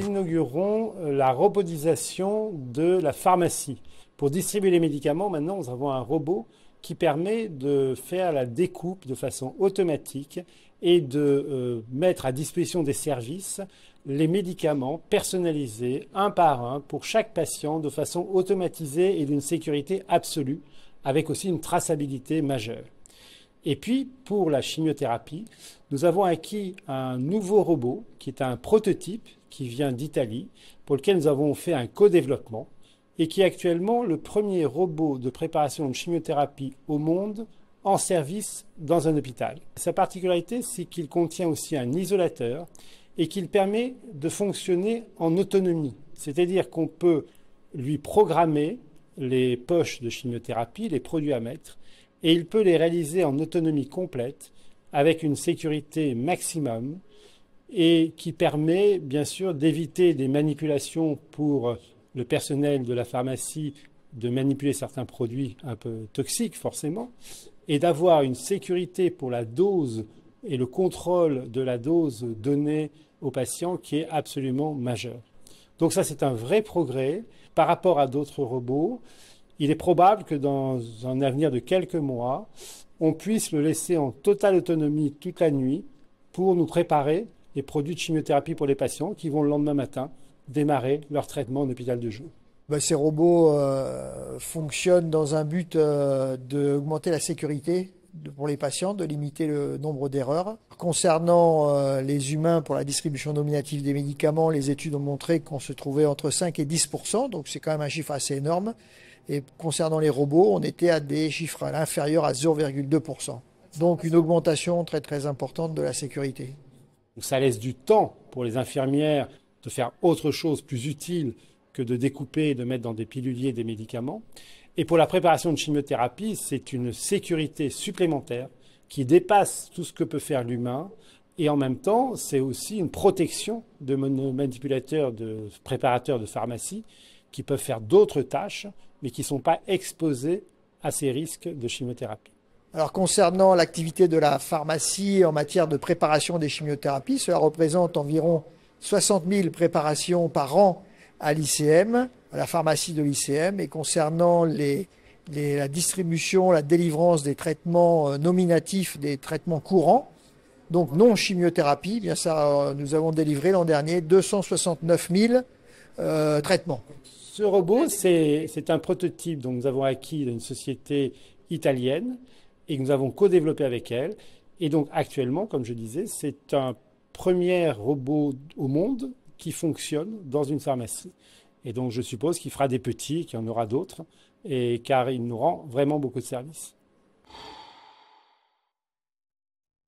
inaugurons la robotisation de la pharmacie. Pour distribuer les médicaments, maintenant, nous avons un robot qui permet de faire la découpe de façon automatique et de mettre à disposition des services les médicaments personnalisés un par un pour chaque patient de façon automatisée et d'une sécurité absolue, avec aussi une traçabilité majeure. Et puis, pour la chimiothérapie, nous avons acquis un nouveau robot qui est un prototype qui vient d'Italie, pour lequel nous avons fait un co-développement et qui est actuellement le premier robot de préparation de chimiothérapie au monde en service dans un hôpital. Sa particularité, c'est qu'il contient aussi un isolateur et qu'il permet de fonctionner en autonomie. C'est-à-dire qu'on peut lui programmer les poches de chimiothérapie, les produits à mettre, et il peut les réaliser en autonomie complète avec une sécurité maximum et qui permet bien sûr d'éviter des manipulations pour le personnel de la pharmacie de manipuler certains produits un peu toxiques forcément et d'avoir une sécurité pour la dose et le contrôle de la dose donnée aux patients qui est absolument majeur. Donc ça c'est un vrai progrès par rapport à d'autres robots. Il est probable que dans un avenir de quelques mois, on puisse le laisser en totale autonomie toute la nuit pour nous préparer les produits de chimiothérapie pour les patients qui vont le lendemain matin démarrer leur traitement en hôpital de jour. Ces robots fonctionnent dans un but d'augmenter la sécurité pour les patients, de limiter le nombre d'erreurs. Concernant les humains pour la distribution nominative des médicaments, les études ont montré qu'on se trouvait entre 5 et 10%, donc c'est quand même un chiffre assez énorme. Et concernant les robots, on était à des chiffres inférieurs à 0,2%. Donc une augmentation très très importante de la sécurité. Ça laisse du temps pour les infirmières de faire autre chose plus utile que de découper et de mettre dans des piluliers des médicaments. Et pour la préparation de chimiothérapie, c'est une sécurité supplémentaire qui dépasse tout ce que peut faire l'humain. Et en même temps, c'est aussi une protection de nos manipulateurs, de préparateurs de pharmacie qui peuvent faire d'autres tâches, mais qui ne sont pas exposés à ces risques de chimiothérapie. Alors concernant l'activité de la pharmacie en matière de préparation des chimiothérapies, cela représente environ 60 000 préparations par an à l'ICM, à la pharmacie de l'ICM. Et concernant la distribution, la délivrance des traitements nominatifs, des traitements courants, donc non chimiothérapie, bien ça, nous avons délivré l'an dernier 269 000 traitements. Ce robot, c'est un prototype dont nous avons acquis d'une société italienne et que nous avons co-développé avec elle. Et donc actuellement, comme je disais, c'est un premier robot au monde qui fonctionne dans une pharmacie. Et donc je suppose qu'il fera des petits, qu'il y en aura d'autres, car il nous rend vraiment beaucoup de services.